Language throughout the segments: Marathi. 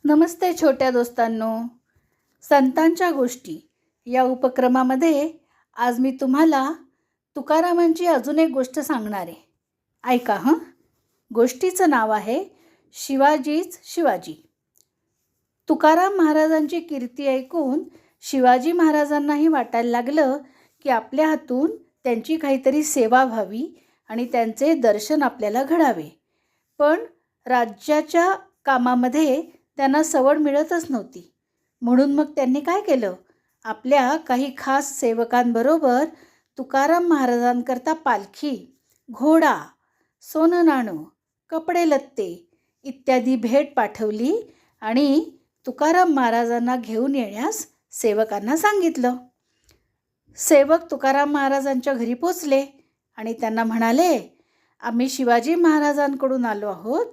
नमस्ते छोट्या दोस्तांनो. संतांच्या गोष्टी या उपक्रमामध्ये आज मी तुम्हाला तुकारामांची अजून एक गोष्ट सांगणार आहे. ऐका हं. गोष्टीचं नाव आहे शिवाजीच शिवाजी. तुकाराम महाराजांची कीर्ती ऐकून शिवाजी महाराजांनाही वाटायला लागलं की आपल्या हातून त्यांची काहीतरी सेवा व्हावी आणि त्यांचे दर्शन आपल्याला घडावे. पण राज्याच्या कामामध्ये त्यांना सवड मिळतच नव्हती. म्हणून मग त्यांनी काय केलं, आपल्या काही खास सेवकांबरोबर तुकाराम महाराजांकरता पालखी, घोडा, सोनं नाणं, कपडे लत्ते इत्यादी भेट पाठवली आणि तुकाराम महाराजांना घेऊन येण्यास सेवकांना सांगितलं. सेवक तुकाराम महाराजांच्या घरी पोचले आणि त्यांना म्हणाले, आम्ही शिवाजी महाराजांकडून आलो आहोत,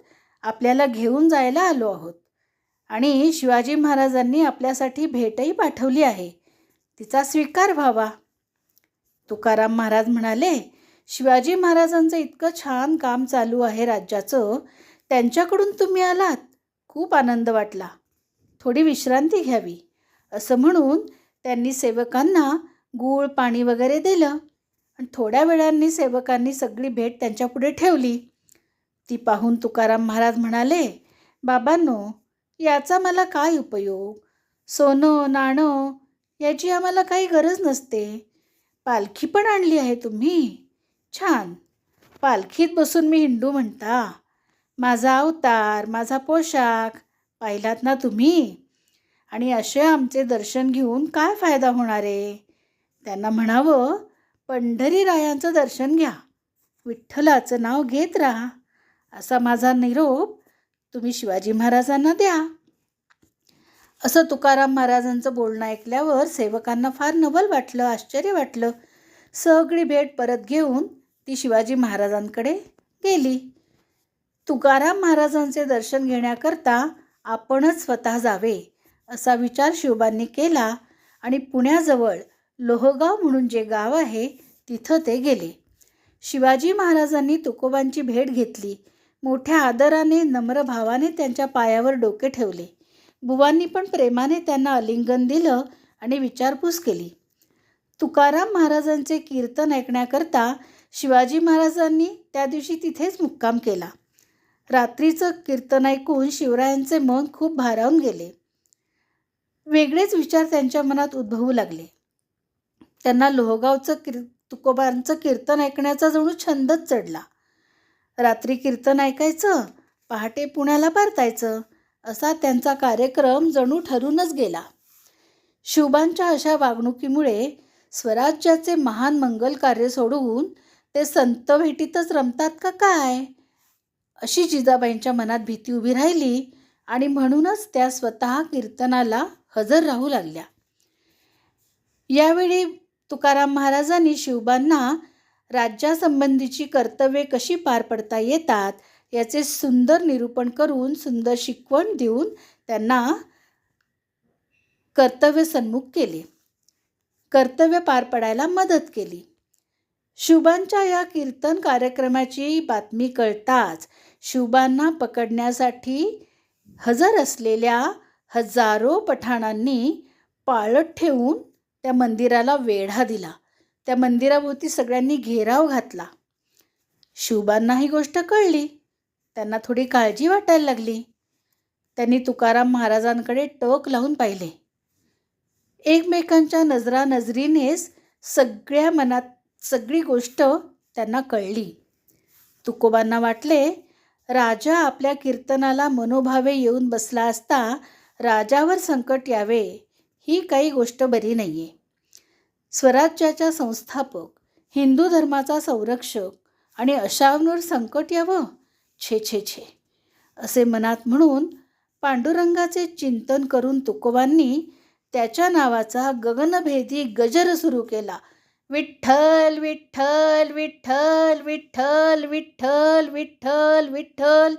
आपल्याला घेऊन जायला आलो आहोत आणि शिवाजी महाराजांनी आपल्यासाठी भेटही पाठवली आहे, तिचा स्वीकार व्हावा. तुकाराम महाराज म्हणाले, शिवाजी महाराजांचं इतकं छान काम चालू आहे राज्याचं, त्यांच्याकडून तुम्ही आलात, खूप आनंद वाटला, थोडी विश्रांती घ्यावी. असं म्हणून त्यांनी सेवकांना गूळ पाणी वगैरे दिलं आणि थोड्या वेळांनी सेवकांनी सगळी भेट त्यांच्यापुढे ठेवली. ती पाहून तुकाराम महाराज म्हणाले, बाबांनो, याचा मला काय उपयोग, सोनं नाणं याची आम्हाला काही गरज नसते. पालखी पण आणली आहे तुम्ही, छान, पालखीत बसून मी हिंडू म्हणता, माझा अवतार, माझा पोशाख पाहिलात ना तुम्ही, आणि असे आमचे दर्शन घेऊन काय फायदा होणार आहे. त्यांना म्हणावं, पंढरीरायांचं दर्शन घ्या, विठ्ठलाचं नाव घेत राहा, असा माझा निरोप तुम्ही शिवाजी महाराजांना द्या. असं तुकाराम महाराजांचं बोलणं ऐकल्यावर सेवकांना फार नवल वाटलं, आश्चर्य वाटलं. सगळी भेट परत घेऊन ती शिवाजी महाराजांकडे गेली. तुकाराम महाराजांचे दर्शन घेण्याकरता आपणच स्वतः जावे असा विचार शिवबांनी केला आणि पुण्याजवळ लोहगाव म्हणून जे गाव आहे तिथं ते गेले. शिवाजी महाराजांनी तुकोबांची भेट घेतली. मोठ्या आदराने नम्र भावाने त्यांच्या पायावर डोके ठेवले. बुवांनी पण प्रेमाने त्यांना आलिंगन दिलं आणि विचारपूस केली. तुकाराम महाराजांचे कीर्तन ऐकण्याकरता शिवाजी महाराजांनी त्या दिवशी तिथेच मुक्काम केला. रात्रीचं कीर्तन ऐकून शिवरायांचे मन खूप भारावून गेले. वेगळेच विचार त्यांच्या मनात उद्भवू लागले. त्यांना लोहगावचं तुकोबांचं कीर्तन ऐकण्याचा जणू छंदच चढला. रात्री कीर्तन ऐकायचं, पहाटे पुण्याला परतायचं, असा त्यांचा कार्यक्रम जणू ठरूनच गेला. शिवबांच्या अशा वागणुकीमुळे स्वराज्याचे महान मंगल कार्य सोडून ते संत भेटीतच रमतात का काय, अशी जिजाबाईंच्या मनात भीती उभी राहिली आणि म्हणूनच त्या स्वतः कीर्तनाला हजर राहू लागल्या. यावेळी तुकाराम महाराजांनी शिवबांना राज्यासंबंधीची कर्तव्ये कशी पार पडता येतात याचे सुंदर निरूपण करून, सुंदर शिकवण देऊन त्यांना कर्तव्य सन्मुख केले, कर्तव्य पार पडायला मदत केली. शिवबांच्या या कीर्तन कार्यक्रमाची बातमी कळताच शिवबांना पकडण्यासाठी हजर असलेल्या हजारो पठाणांनी पाळत ठेवून त्या मंदिराला वेढा दिला. त्या मंदिराभोवती सगळ्यांनी घेराव घातला. शिवबांना ही गोष्ट कळली. त्यांना थोडी काळजी वाटायला लागली. त्यांनी तुकाराम महाराजांकडे टोक लावून पाहिले. एकमेकांच्या नजरानजरीनेच सगळ्या मनात सगळी गोष्ट त्यांना कळली. तुकोबांना वाटले, राजा आपल्या कीर्तनाला मनोभावे येऊन बसला असता राजावर संकट यावे ही काही गोष्ट बरी नाही आहे. स्वराज्याच्या संस्थापक, हिंदू धर्माचा संरक्षक आणि अशांवर संकट यावं, छे छे छे असे मनात म्हणून पांडुरंगाचे चिंतन करून तुकोबांनी त्याच्या नावाचा गगनभेदी गजर सुरू केला. विठ्ठल विठ्ठल विठ्ठल विठ्ठल विठ्ठल विठ्ठल विठ्ठल.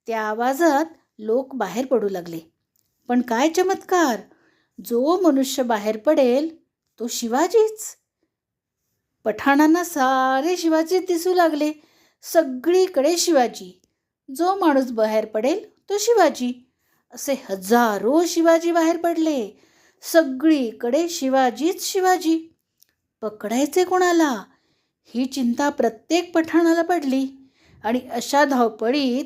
त्या आवाजात लोक बाहेर पडू लागले. पण काय चमत्कार, जो मनुष्य बाहेर पडेल तो शिवाजीच. पठाणांना सारे शिवाजीच दिसू लागले. सगळीकडे शिवाजी. जो माणूस बाहेर पडेल तो शिवाजी असे हजारो शिवाजी बाहेर पडले. सगळीकडे शिवाजीच शिवाजी. पकडायचे कोणाला ही चिंता प्रत्येक पठाणाला पडली. आणि अशा धावपळीत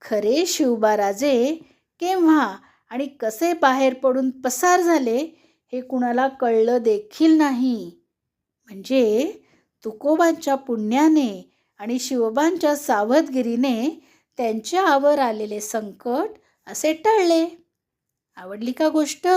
खरे शिवबाराजे केव्हा आणि कसे बाहेर पडून पसार झाले हे कुणाला कळलं देखील नाही. म्हणजे तुकोबांच्या पुण्याने आणि शिवबांच्या सावधगिरीने त्यांच्यावर आलेले संकट असे टळले. आवडली का गोष्ट?